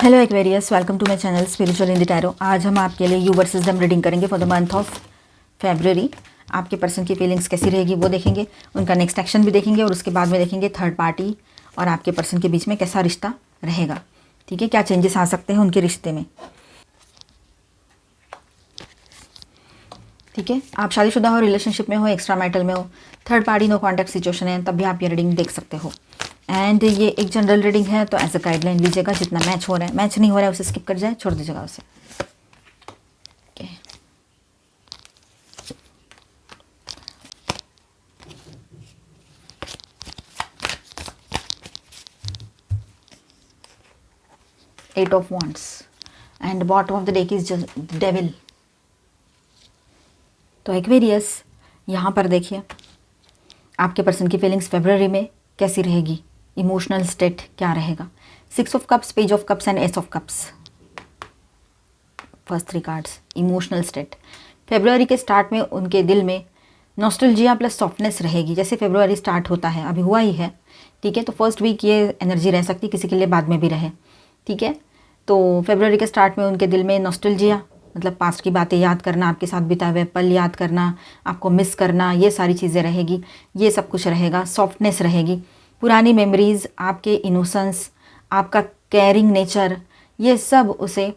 Hello Aquarius, welcome to my channel spiritual in the tarot. आज हम आपके लिए यू वर्सेस देम रीडिंग करेंगे for the month of February. आपके person की फीलिंग्स कैसी रहेगी वो देखेंगे, उनका नेक्स्ट एक्शन भी देखेंगे और उसके बाद में देखेंगे थर्ड पार्टी और आपके पर्सन के बीच में कैसा रिश्ता रहेगा। ठीक है, क्या चेंजेस आ सकते हैं उनके रिश्ते में। ठीक है, आप शादीशुदा हो, रिलेशनशिप में हो, एक्स्ट्रा मैरिटल में हो, third party no contact situation है, तब भी आप ये रीडिंग देख सकते हो। एंड ये एक जनरल रीडिंग है, तो एज अ गाइडलाइन लीजिएगा। जितना मैच हो रहा है, मैच नहीं हो रहा है उसे स्किप कर जाए, छोड़ दीजिएगा उसे। okay. Eight of Wands and bottom of the deck is just Devil। तो एक्वेरियस, यहाँ पर देखिए आपके पर्सन की फीलिंग्स फरवरी में कैसी रहेगी, इमोशनल स्टेट क्या रहेगा। 6 of cups, page of cups and ace of cups. First 3 cards emotional state. फरवरी के स्टार्ट में उनके दिल में नॉस्टैल्जिया प्लस सॉफ्टनेस रहेगी। जैसे फरवरी स्टार्ट होता है, अभी हुआ ही है, ठीक है, तो फर्स्ट वीक ये एनर्जी रह सकती, किसी के लिए बाद में भी रहे। ठीक है, तो फरवरी के स्टार्ट में उनके दिल में नॉस्टैल्जिया मतलब पास्ट की बातें याद करना, आपके साथ बिताए हुए पल याद करना, आपको मिस करना, ये सारी चीज़ें रहेगी, ये सब कुछ रहेगा। सॉफ्टनेस रहेगी, पुरानी मेमोरीज़, आपके इनोसेंस, आपका केयरिंग नेचर, ये सब उसे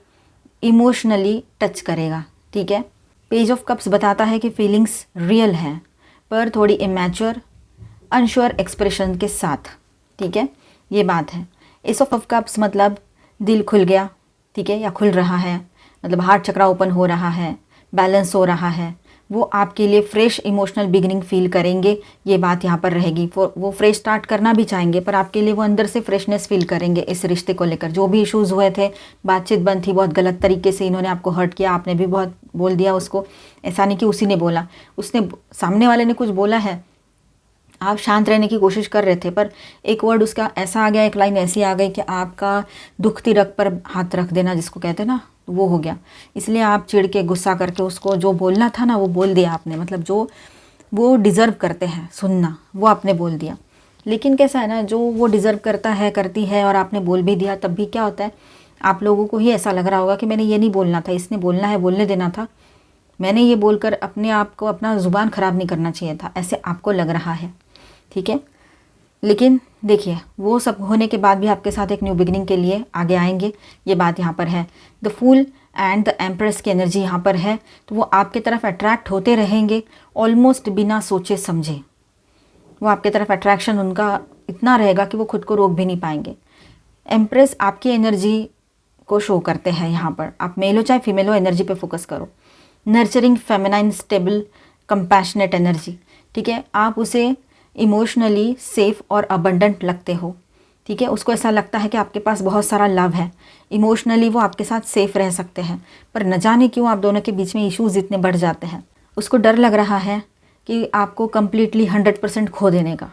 इमोशनली टच करेगा। ठीक है, पेज ऑफ कप्स बताता है कि फीलिंग्स रियल हैं पर थोड़ी इमैच्योर, अनश्योर एक्सप्रेशन के साथ। ठीक है, ये बात है। एस ऑफ कप्स मतलब दिल खुल गया, ठीक है, या खुल रहा है, मतलब हार्ट चक्रा ओपन हो रहा है, बैलेंस हो रहा है, वो आपके लिए फ्रेश इमोशनल बिगिनिंग फील करेंगे। ये बात यहाँ पर रहेगी। वो फ्रेश स्टार्ट करना भी चाहेंगे पर आपके लिए वो अंदर से फ्रेशनेस फील करेंगे इस रिश्ते को लेकर। जो भी इश्यूज़ हुए थे, बातचीत बंद थी, बहुत गलत तरीके से इन्होंने आपको हर्ट किया, आपने भी बहुत बोल दिया उसको। ऐसा नहीं कि उसी ने बोला, उसने सामने वाले ने कुछ बोला है, आप शांत रहने की कोशिश कर रहे थे पर एक वर्ड उसका ऐसा आ गया, एक लाइन ऐसी आ गई कि आपका दुखती रग पर हाथ रख देना जिसको कहते हैं ना, वो हो गया। इसलिए आप चिढ़ के गुस्सा करके उसको जो बोलना था ना वो बोल दिया आपने, मतलब जो वो डिज़र्व करते हैं सुनना वो आपने बोल दिया। लेकिन कैसा है ना, जो वो डिज़र्व करता है, करती है और आपने बोल भी दिया, तब भी क्या होता है, आप लोगों को ही ऐसा लग रहा होगा कि मैंने ये नहीं बोलना था, इसने बोलना है, बोलने देना था, मैंने ये बोलकर अपने आप को, अपना ज़ुबान ख़राब नहीं करना चाहिए था, ऐसे आपको लग रहा है। ठीक है, लेकिन देखिए वो सब होने के बाद भी आपके साथ एक न्यू बिगिनिंग के लिए आगे आएंगे, ये बात यहाँ पर है। The fool and the empress की एनर्जी यहाँ पर है, तो वो आपके तरफ अट्रैक्ट होते रहेंगे ऑलमोस्ट बिना सोचे समझे। वो आपके तरफ अट्रैक्शन उनका इतना रहेगा कि वो खुद को रोक भी नहीं पाएंगे। एम्प्रेस आपकी एनर्जी को शो करते हैं यहाँ पर। आप मेल हो चाहे फीमेल हो, एनर्जी पे फोकस करो। Nurturing, feminine, stable, compassionate energy. ठीक है, आप उसे इमोशनली सेफ और अबंडेंट लगते हो। ठीक है, उसको ऐसा लगता है कि आपके पास बहुत सारा लव है, इमोशनली वो आपके साथ सेफ रह सकते हैं। पर न जाने क्यों आप दोनों के बीच में इश्यूज इतने बढ़ जाते हैं। उसको डर लग रहा है कि आपको कम्प्लीटली 100% खो देने का।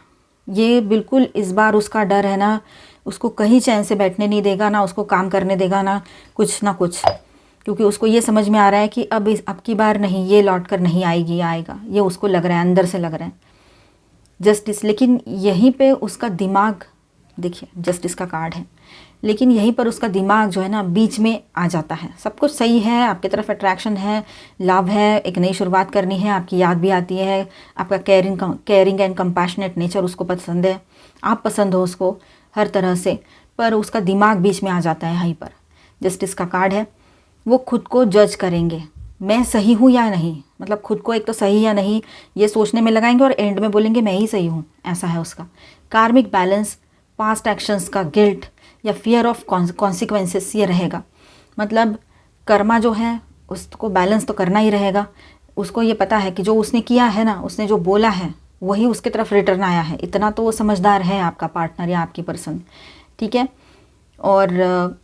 ये बिल्कुल इस बार उसका डर है ना, उसको कहीं चैन से बैठने नहीं देगा, ना उसको काम करने देगा, ना कुछ, क्योंकि उसको ये समझ में आ रहा है कि अब की बार नहीं, ये लौट कर नहीं आएगी, आएगा, ये उसको लग रहा है, अंदर से लग रहा है। जस्टिस, लेकिन यहीं पे उसका दिमाग, देखिए जस्टिस का कार्ड है, लेकिन यहीं पर उसका दिमाग जो है ना बीच में आ जाता है। सब कुछ सही है, आपकी तरफ अट्रैक्शन है, लव है, एक नई शुरुआत करनी है, आपकी याद भी आती है, आपका केयरिंग एंड कंपैशनेट नेचर उसको पसंद है, आप पसंद हो उसको हर तरह से, पर उसका दिमाग बीच में आ जाता है। यहीं पर जस्टिस का कार्ड है। वो खुद को जज करेंगे, मैं सही हूँ या नहीं, मतलब खुद को एक तो सही या नहीं ये सोचने में लगाएंगे और एंड में बोलेंगे मैं ही सही हूँ, ऐसा है उसका। कार्मिक बैलेंस, पास्ट एक्शंस का गिल्ट या फियर ऑफ कॉन्सिक्वेंसेस ये रहेगा। मतलब कर्मा जो है उसको बैलेंस तो करना ही रहेगा। उसको ये पता है कि जो उसने किया है ना, उसने जो बोला है वही उसके तरफ रिटर्न आया है। इतना तो वो समझदार है आपका पार्टनर या आपकी पर्सन। ठीक है, और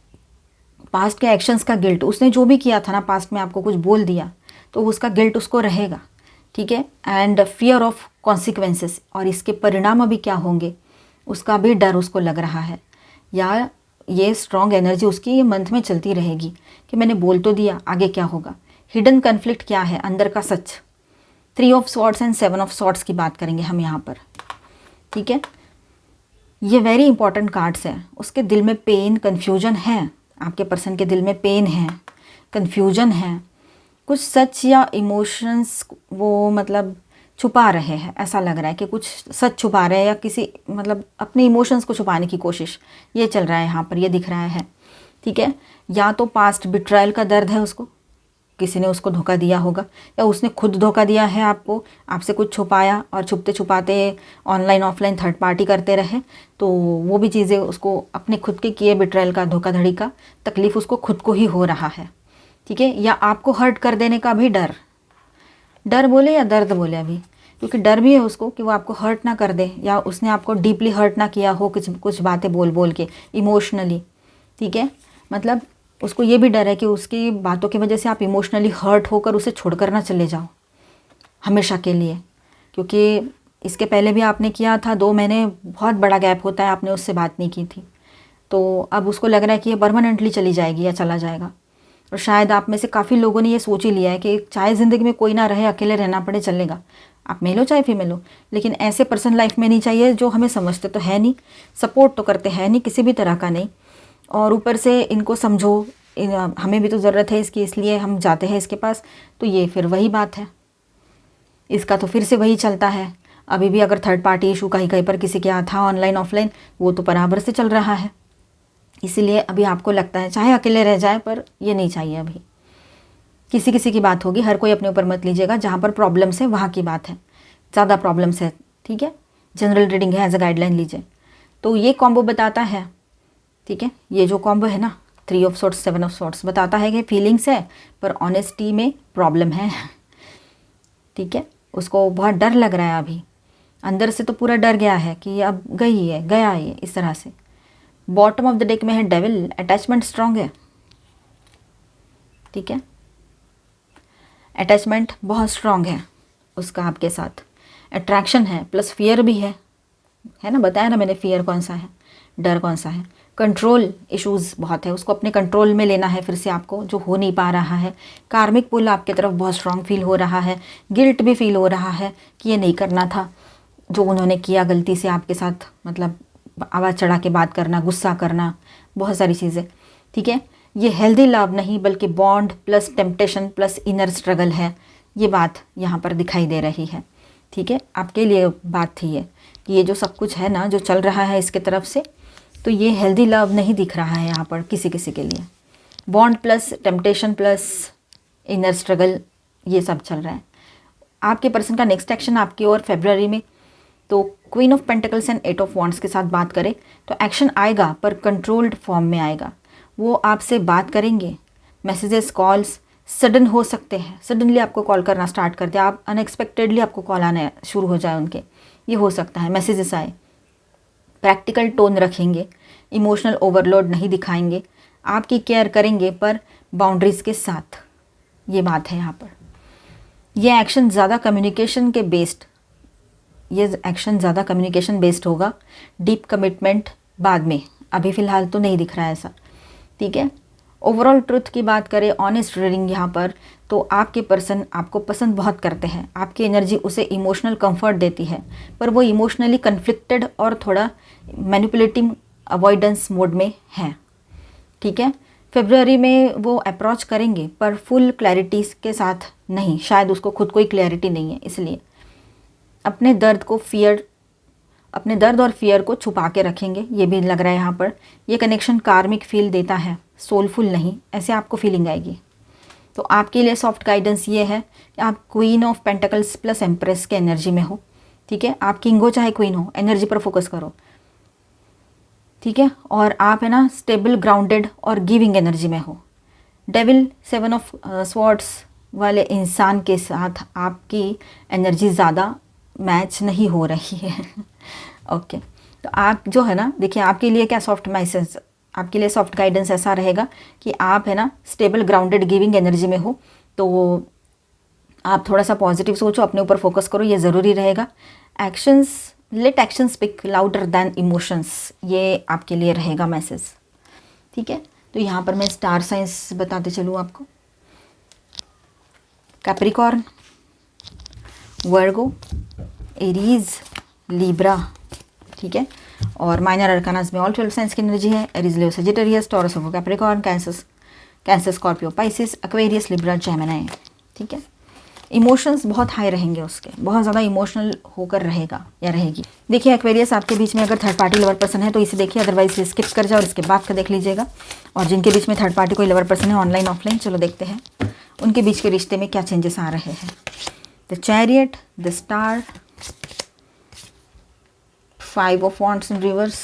पास्ट के एक्शंस का गिल्ट, उसने जो भी किया था ना पास्ट में, आपको कुछ बोल दिया तो उसका गिल्ट उसको रहेगा। ठीक है, एंड फियर ऑफ कॉन्सिक्वेंसेस, और इसके परिणाम अभी क्या होंगे उसका भी डर उसको लग रहा है। या ये स्ट्रॉन्ग एनर्जी उसकी ये मंथ में चलती रहेगी कि मैंने बोल तो दिया, आगे क्या होगा। हिडन कन्फ्लिक्ट क्या है, अंदर का सच। 3 of swords and 7 of swords की बात करेंगे हम यहाँ पर। ठीक है, ये वेरी इंपॉर्टेंट कार्ड्स हैं। उसके दिल में पेन, कन्फ्यूजन है आपके पर्सन के दिल में पेन है, कन्फ्यूजन है, कुछ सच या इमोशंस वो मतलब छुपा रहे हैं। ऐसा लग रहा है कि कुछ सच छुपा रहे हैं या किसी मतलब अपने इमोशंस को छुपाने की कोशिश, ये चल रहा है यहाँ पर, ये दिख रहा है। ठीक है, या तो पास्ट बिट्रायल का दर्द है उसको, किसी ने उसको धोखा दिया होगा, या उसने खुद धोखा दिया है आपको, आपसे कुछ छुपाया और छुपते छुपाते ऑनलाइन ऑफलाइन थर्ड पार्टी करते रहे, तो वो भी चीज़ें उसको अपने खुद के किए बिट्रायल का, धोखाधड़ी का तकलीफ़ उसको खुद को ही हो रहा है। ठीक है, या आपको हर्ट कर देने का भी डर बोले या दर्द बोले अभी, क्योंकि डर भी है उसको कि वो आपको हर्ट ना कर दे, या उसने आपको डीपली हर्ट ना किया हो कुछ बातें बोल के इमोशनली। ठीक है, मतलब उसको ये भी डर है कि उसकी बातों की वजह से आप इमोशनली हर्ट होकर उसे छोड़कर ना चले जाओ हमेशा के लिए, क्योंकि इसके पहले भी आपने किया था, 2 महीने बहुत बड़ा गैप होता है, आपने उससे बात नहीं की थी, तो अब उसको लग रहा है कि ये परमानेंटली चली जाएगी या चला जाएगा। और शायद आप में से काफ़ी लोगों ने ये सोच ही लिया है कि चाहे ज़िंदगी में कोई ना रहे, अकेले रहना पड़े चलेगा, आप मेल हो चाहे फीमेल हो, लेकिन ऐसे पर्सन लाइफ में नहीं चाहिए जो हमें समझते तो है नहीं, सपोर्ट तो करते हैं नहीं किसी भी तरह का नहीं, और ऊपर से इनको समझो, हमें भी तो ज़रूरत है इसकी, इसलिए हम जाते हैं इसके पास। तो ये फिर वही बात है, इसका तो फिर से वही चलता है। अभी भी अगर थर्ड पार्टी इशू कहीं कहीं पर किसी के यहाँ था ऑनलाइन ऑफलाइन, वो तो बराबर से चल रहा है। इसीलिए अभी आपको लगता है चाहे अकेले रह जाए, पर ये नहीं चाहिए अभी। किसी किसी की बात होगी, हर कोई अपने ऊपर मत लीजिएगा, जहाँ पर प्रॉब्लम्स है वहाँ की बात है, ज़्यादा प्रॉब्लम्स है। ठीक है, जनरल रीडिंग है, एज अ गाइडलाइन लीजिए। तो ये कॉम्बो बताता है, ठीक है, ये जो कॉम्बो है ना, 3 ऑफ सॉर्ट्स 7 ऑफ सॉर्ट्स, बताता है कि फीलिंग्स है पर ऑनेस्टी में प्रॉब्लम है। ठीक है, उसको बहुत डर लग रहा है अभी, अंदर से तो पूरा डर गया है कि अब गया ये इस तरह से। बॉटम ऑफ द डेक में है डेविल, अटैचमेंट स्ट्रांग है। ठीक है, अटैचमेंट बहुत स्ट्रांग है उसका आपके साथ, अट्रैक्शन है प्लस फियर भी है ना, बताया ना मैंने, फियर कौन सा है, डर कौन सा है। कंट्रोल इश्यूज़ बहुत है, उसको अपने कंट्रोल में लेना है फिर से आपको, जो हो नहीं पा रहा है। कार्मिक पुल आपके तरफ बहुत स्ट्रांग फील हो रहा है, गिल्ट भी फील हो रहा है कि ये नहीं करना था जो उन्होंने किया गलती से आपके साथ, मतलब आवाज़ चढ़ा के बात करना, गुस्सा करना, बहुत सारी चीज़ें। ठीक है, ये हेल्दी लव नहीं बल्कि bond plus temptation plus inner struggle है, ये बात यहाँ पर दिखाई दे रही है। ठीक है, आपके लिए बात थी ये कि ये जो सब कुछ है ना जो चल रहा है इसके तरफ से, तो ये हेल्दी लव नहीं दिख रहा है यहाँ पर किसी किसी के लिए। Bond plus temptation plus inner struggle, ये सब चल रहा है। आपके पर्सन का नेक्स्ट एक्शन आपकी ओर फरवरी में, तो queen of pentacles and 8 of wands के साथ बात करें तो एक्शन आएगा पर कंट्रोल्ड फॉर्म में आएगा। वो आपसे बात करेंगे, मैसेजेस कॉल्स सडन हो सकते हैं, सडनली आपको कॉल करना स्टार्ट कर दे, आप अनएक्सपेक्टेडली आपको कॉल आने शुरू हो जाए उनके, ये हो सकता है, मैसेजेस आए। प्रैक्टिकल टोन रखेंगे, इमोशनल ओवरलोड नहीं दिखाएंगे, आपकी केयर करेंगे पर बाउंड्रीज़ के साथ, ये बात है यहाँ पर। ये एक्शन ज़्यादा कम्युनिकेशन के बेस्ड, ये एक्शन ज़्यादा कम्युनिकेशन बेस्ड होगा, डीप कमिटमेंट बाद में, अभी फ़िलहाल तो नहीं दिख रहा है ऐसा। ठीक है, ओवरऑल ट्रुथ की बात करें, ऑनेस्ट रीडिंग यहाँ पर, तो आपके पर्सन आपको पसंद बहुत करते हैं, आपकी एनर्जी उसे इमोशनल कंफर्ट देती है, पर वो इमोशनली कन्फ्लिक्टेड और थोड़ा मैनिपुलेटिव अवॉइडेंस मोड में है। ठीक है, फरवरी में वो अप्रोच करेंगे पर फुल क्लैरिटी के साथ नहीं, शायद उसको खुद कोई क्लैरिटी नहीं है, इसलिए अपने दर्द और फियर को छुपा के रखेंगे, ये भी लग रहा है यहाँ पर। ये कनेक्शन कार्मिक फील देता है, सोलफुल नहीं, ऐसे आपको फीलिंग आएगी। तो आपके लिए सॉफ्ट गाइडेंस ये है कि आप queen of pentacles plus empress के एनर्जी में हो। ठीक है, आप किंग हो चाहे क्वीन हो, एनर्जी पर फोकस करो। ठीक है, और आप है ना स्टेबल ग्राउंडेड और गिविंग एनर्जी में हो। डेविल 7 ऑफ स्वॉर्ड्स वाले इंसान के साथ आपकी एनर्जी ज़्यादा मैच नहीं हो रही है। ओके, तो आप जो है ना, देखिए आपके लिए क्या सॉफ्ट मैसेज, आपके लिए सॉफ्ट गाइडेंस ऐसा रहेगा कि आप है ना स्टेबल ग्राउंडेड गिविंग एनर्जी में हो, तो आप थोड़ा सा पॉजिटिव सोचो, अपने ऊपर फोकस करो, ये ज़रूरी रहेगा। Actions, let action speak louder than emotions, ये आपके लिए रहेगा मैसेज। ठीक है, तो यहाँ पर मैं स्टार साइंस बताते चलूँ आपको। Capricorn, Virgo, Aries, Libra. ठीक है, और माइनर अरकानास में ऑल 12 साइंस की एनर्जी है। Aries, Leo, Sagittarius, Taurus, Virgo, Capricorn, Cancer, Scorpio, Pisces, Aquarius, Libra, Gemini. ठीक है, इमोशंस बहुत हाई रहेंगे उसके, बहुत ज़्यादा इमोशनल होकर रहेगा या रहेगी। देखिए एक्वेरियस आपके बीच में अगर थर्ड पार्टी लवर पर्सन है तो इसे देखिए, अदरवाइज स्किप कर जाओ और इसके बाद का देख लीजिएगा। और जिनके बीच में थर्ड पार्टी कोई लवर पर्सन है ऑनलाइन ऑफलाइन, चलो देखते हैं उनके बीच के रिश्ते में क्या चेंजेस आ रहे हैं। The chariot, the star, 5 of wands in reverse,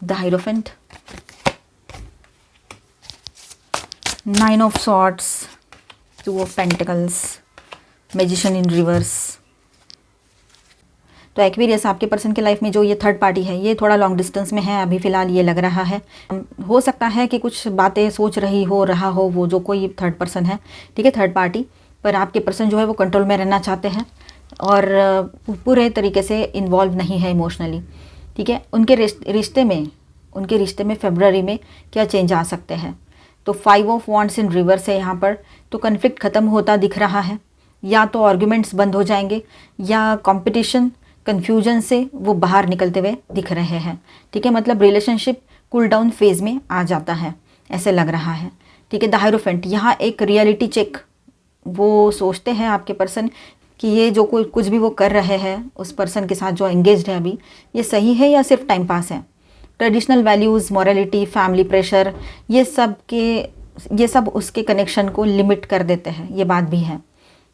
the hierophant, 9 of swords, 2 of pentacles, magician in reverse. तो एक्वेरियस आपके पर्सन के लाइफ में जो ये थर्ड पार्टी है ये थोड़ा लॉन्ग डिस्टेंस में है अभी फ़िलहाल, ये लग रहा है। हो सकता है कि कुछ बातें सोच रहा हो वो जो कोई थर्ड पर्सन है, ठीक है, थर्ड पार्टी, पर आपके पर्सन जो है वो कंट्रोल में रहना चाहते हैं और पूरे तरीके से इन्वॉल्व नहीं है इमोशनली। ठीक है, उनके रिश्ते में फरवरी में क्या चेंज आ सकते हैं। तो 5 ऑफ वॉन्ड्स इन रिवर्स है यहाँ पर, तो कन्फ्लिक्ट ख़त्म होता दिख रहा है, या तो आर्ग्यूमेंट्स बंद हो जाएंगे या कंपटीशन कन्फ्यूजन से वो बाहर निकलते हुए दिख रहे हैं। ठीक है, मतलब रिलेशनशिप कूल डाउन फेज में आ जाता है ऐसे लग रहा है। ठीक है, द हायरोफेंट यहाँ एक रियलिटी चेक, वो सोचते हैं आपके पर्सन कि ये जो कुछ भी वो कर रहे हैं उस पर्सन के साथ जो एंगेज्ड है अभी, ये सही है या सिर्फ टाइम पास है। Traditional values, morality, family pressure, ये सब उसके कनेक्शन को लिमिट कर देते हैं, ये बात भी है।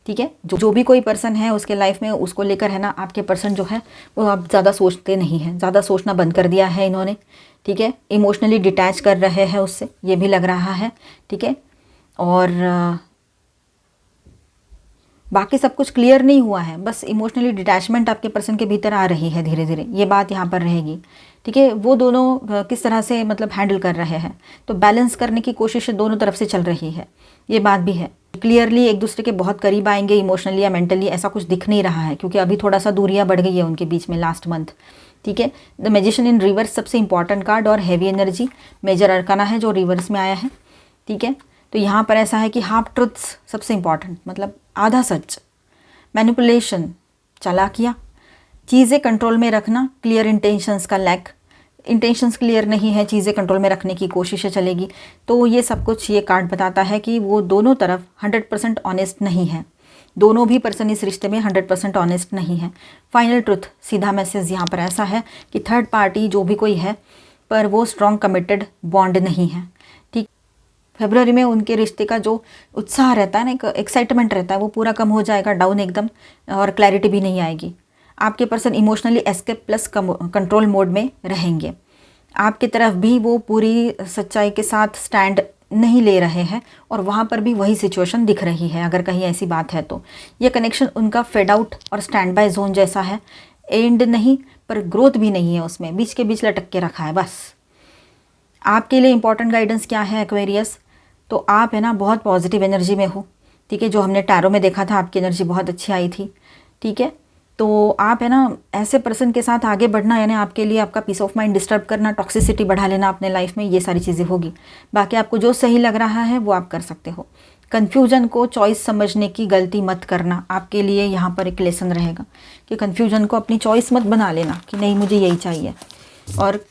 ठीक है, जो भी कोई पर्सन है उसके लाइफ में उसको लेकर है ना, आपके पर्सन जो है वो आप ज़्यादा सोचते नहीं हैं, ज़्यादा सोचना बंद कर दिया है इन्होंने। ठीक है, इमोशनली डिटैच कर रहे हैं उससे, ये भी लग रहा है। ठीक है, और बाकी सब कुछ क्लियर नहीं हुआ है, बस इमोशनली डिटैचमेंट आपके पर्सन के भीतर आ रही है धीरे धीरे, ये बात यहाँ पर रहेगी। ठीक है, वो दोनों किस तरह से मतलब हैंडल कर रहे हैं, तो बैलेंस करने की कोशिश दोनों तरफ से चल रही है, ये बात भी है। क्लियरली एक दूसरे के बहुत करीब आएंगे इमोशनली या मेंटली, ऐसा कुछ दिख नहीं रहा है क्योंकि अभी थोड़ा सा दूरियां बढ़ गई है उनके बीच में लास्ट मंथ। ठीक है, द मैजिशियन इन रिवर्स सबसे इंपॉर्टेंट कार्ड और हैवी एनर्जी मेजर अरकाना है जो रिवर्स में आया है। ठीक है, तो यहाँ पर ऐसा है कि हाफ ट्रुथ्स सबसे इंपॉर्टेंट, मतलब आधा सच, मैनिपुलेशन, चालाकियाँ, चीज़ें कंट्रोल में रखना, क्लियर इंटेंशंस का लैक, इंटेंशंस क्लियर नहीं है, चीज़ें कंट्रोल में रखने की कोशिशें चलेगी। तो ये सब कुछ ये कार्ड बताता है कि वो दोनों तरफ 100% ऑनेस्ट नहीं है, दोनों भी पर्सन इस रिश्ते में 100% ऑनेस्ट नहीं है। फाइनल ट्रुथ, सीधा मैसेज यहाँ पर ऐसा है कि थर्ड पार्टी जो भी कोई है पर वो स्ट्रॉन्ग कमिटेड बॉन्ड नहीं है। ठीक, फरवरी में उनके रिश्ते का जो उत्साह रहता है ना, एक एक्साइटमेंट रहता है, वो पूरा कम हो जाएगा, डाउन एकदम, और क्लैरिटी भी नहीं आएगी। आपके person emotionally escape plus control mode में रहेंगे। आपकी तरफ भी वो पूरी सच्चाई के साथ स्टैंड नहीं ले रहे हैं और वहाँ पर भी वही सिचुएशन दिख रही है अगर कहीं ऐसी बात है तो। ये कनेक्शन उनका फेड आउट और स्टैंड बाय जोन जैसा है, एंड नहीं पर ग्रोथ भी नहीं है उसमें, बीच के बीच लटक के रखा है बस। आपके लिए इंपॉर्टेंट गाइडेंस क्या है एक्वेरियस, तो आप है ना बहुत पॉजिटिव एनर्जी में हो। ठीक है, जो हमने टैरो में देखा था आपकी एनर्जी बहुत अच्छी आई थी। ठीक है, तो आप है ना ऐसे पर्सन के साथ आगे बढ़ना, यानी आपके लिए आपका पीस ऑफ माइंड डिस्टर्ब करना, टॉक्सिसिटी बढ़ा लेना अपने लाइफ में, ये सारी चीज़ें होगी। बाकी आपको जो सही लग रहा है वो आप कर सकते हो। कन्फ्यूजन को चॉइस समझने की गलती मत करना, आपके लिए यहाँ पर एक लेसन रहेगा कि कन्फ्यूजन को अपनी चॉइस मत बना लेना कि नहीं मुझे यही चाहिए। और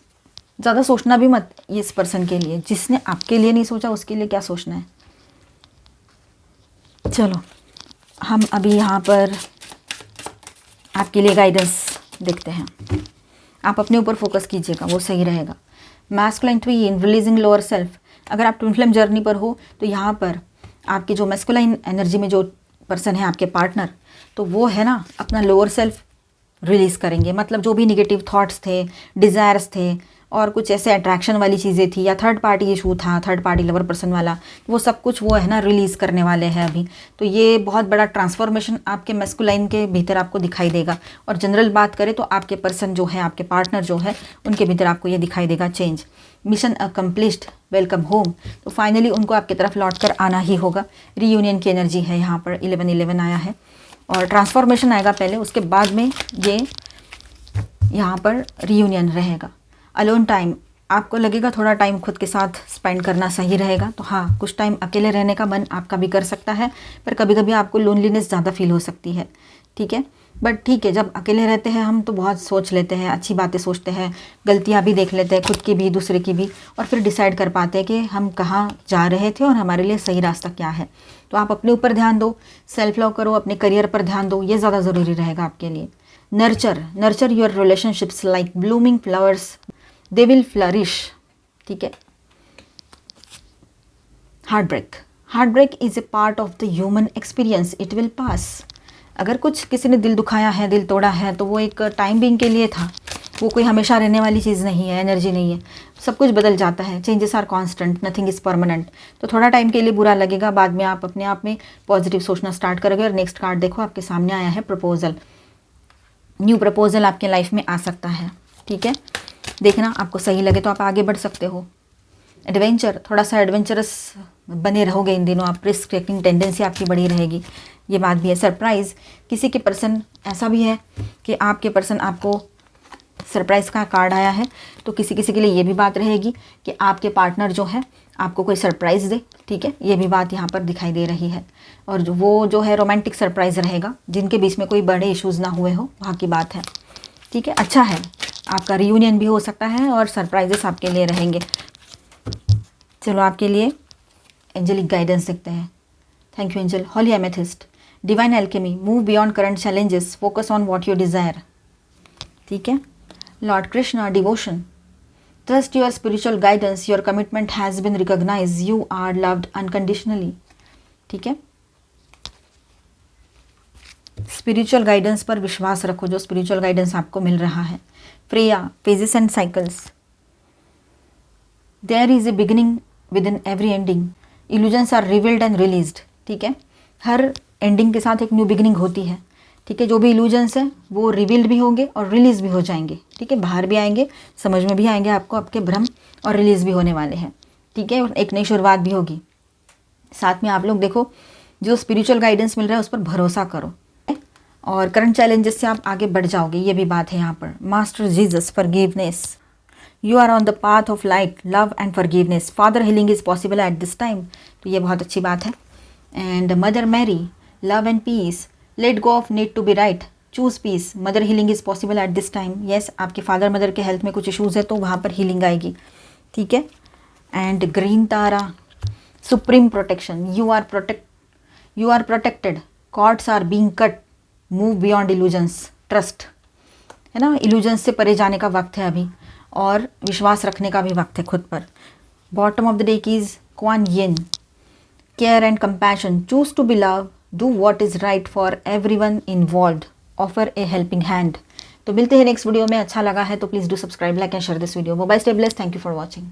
ज़्यादा सोचना भी मत इस पर्सन के लिए, जिसने आपके लिए नहीं सोचा उसके लिए क्या सोचना है। चलो हम अभी यहाँ पर आपके लिए गाइडेंस देखते हैं, आप अपने ऊपर फोकस कीजिएगा, वो सही रहेगा। Masculine twin, releasing lower self, अगर आप ट्विन फ्लेम जर्नी पर हो तो यहाँ पर आपकी जो मैस्कुलाइन एनर्जी में जो पर्सन है आपके पार्टनर, तो वो है ना अपना लोअर सेल्फ रिलीज़ करेंगे, मतलब जो भी निगेटिव थॉट्स थे, डिज़ायर्स थे और कुछ ऐसे अट्रैक्शन वाली चीज़ें थी या थर्ड पार्टी इशू था, थर्ड पार्टी लवर पर्सन वाला, वो सब कुछ वो है ना रिलीज़ करने वाले हैं अभी। तो ये बहुत बड़ा ट्रांसफॉर्मेशन आपके मैस्कुलाइन के भीतर आपको दिखाई देगा। और जनरल बात करें तो आपके पर्सन जो है, आपके पार्टनर जो है, उनके भीतर आपको ये दिखाई देगा change. Mission accomplished, welcome home, तो फाइनली उनको आपकी तरफ लौट कर आना ही होगा। रीयूनियन की एनर्जी है यहाँ पर, 11-11 आया है और ट्रांसफॉर्मेशन आएगा पहले, उसके बाद में ये यहाँ पर रीयूनियन रहेगा। अलोन टाइम, आपको लगेगा थोड़ा टाइम खुद के साथ स्पेंड करना सही रहेगा, तो हाँ कुछ टाइम अकेले रहने का मन आपका भी कर सकता है, पर कभी कभी आपको लोनलीनेस ज़्यादा फील हो सकती है। ठीक है, बट ठीक है, जब अकेले रहते हैं हम तो बहुत सोच लेते हैं, अच्छी बातें सोचते हैं, गलतियाँ भी देख लेते हैं, खुद की भी दूसरे की भी, और फिर डिसाइड कर पाते हैं कि हम कहाँ जा रहे थे और हमारे लिए सही रास्ता क्या है। तो आप अपने ऊपर ध्यान दो, सेल्फ लव करो, अपने करियर पर ध्यान दो, ये ज़्यादा ज़रूरी रहेगा आपके लिए। Nurture your relationships like blooming flowers, they will flourish. ठीक है। Heart break is a part of the human experience, it will pass. अगर कुछ किसी ने दिल दुखाया है, दिल तोड़ा है, तो वो एक टाइम बीइंग के लिए था, वो कोई हमेशा रहने वाली चीज़ नहीं है, एनर्जी नहीं है। सब कुछ बदल जाता है, changes are constant, nothing is permanent. तो थोड़ा टाइम के लिए बुरा लगेगा, बाद में आप अपने आप में पॉजिटिव सोचना स्टार्ट करोगे। और नेक्स्ट कार्ड देखो, आपके सामने आया है प्रपोजल। न्यू प्रपोजल आपके लाइफ में आ सकता है। ठीक है, देखना आपको सही लगे तो आप आगे बढ़ सकते हो। एडवेंचर, थोड़ा सा एडवेंचरस बने रहोगे इन दिनों आप, रिस्क टेकिंग टेंडेंसी आपकी बड़ी रहेगी, ये बात भी है। सरप्राइज़, किसी के पर्सन, ऐसा भी है कि आपके पर्सन आपको सरप्राइज़ का कार्ड आया है, तो किसी किसी के लिए ये भी बात रहेगी कि आपके पार्टनर जो है आपको कोई सरप्राइज़ दे। ठीक है, ये भी बात यहाँ पर दिखाई दे रही है। और वो जो है रोमांटिक सरप्राइज़ रहेगा, जिनके बीच में कोई बड़े इश्यूज़ ना हुए हो, वहाँ की बात है। ठीक है, अच्छा है, आपका रियूनियन भी हो सकता है और सरप्राइजेस आपके लिए रहेंगे। चलो आपके लिए एंजेलिक गाइडेंस देखते हैं। Thank you angel. Holy amethyst, divine alchemy, move beyond current challenges, focus on what you desire. ठीक है। Lord Krishna, devotion, trust your spiritual guidance, your commitment has been recognise, you are loved unconditionally. ठीक है, spiritual guidance पर विश्वास रखो, जो spiritual guidance आपको मिल रहा है। Freya, phases and cycles, there is a beginning within every ending, illusions are revealed and released. ठीक है, हर एंडिंग के साथ एक न्यू बिगिनिंग होती है। ठीक है, जो भी इल्यूजन्स हैं वो रिवील्ड भी होंगे और रिलीज भी हो जाएंगे। ठीक है, बाहर भी आएंगे, समझ में भी आएंगे आपको, आपके भ्रम, और रिलीज भी होने वाले हैं। ठीक है, और एक नई शुरुआत भी होगी। साथ में आप लोग देखो, जो स्पिरिचुअल गाइडेंस मिल रहा है उस पर भरोसा करो और करंट चैलेंजेस से आप आगे बढ़ जाओगे, ये भी बात है यहाँ पर। Master Jesus, forgiveness, you are on the path of light, love and forgiveness, father healing is possible at this time, तो ये बहुत अच्छी बात है। And mother Mary, love and peace, let go of need to be right, choose peace, mother healing is possible at this time. Yes, आपके father mother के health में कुछ इशूज़ है तो वहाँ पर हीलिंग आएगी। ठीक है। And green Tara, supreme protection, you are protected, cords are being cut, move beyond illusions, trust, है ना, इल्यूजन्स से परे जाने का वक्त है अभी, और विश्वास रखने का भी वक्त है खुद पर। Bottom of the deck is Quan Yin, care and compassion, choose to be love, do what is right for everyone involved, offer a helping hand. तो मिलते हैं नेक्स्ट वीडियो में। अच्छा लगा है तो please do subscribe, like and share this video. Bye, stay blessed, thank you for watching.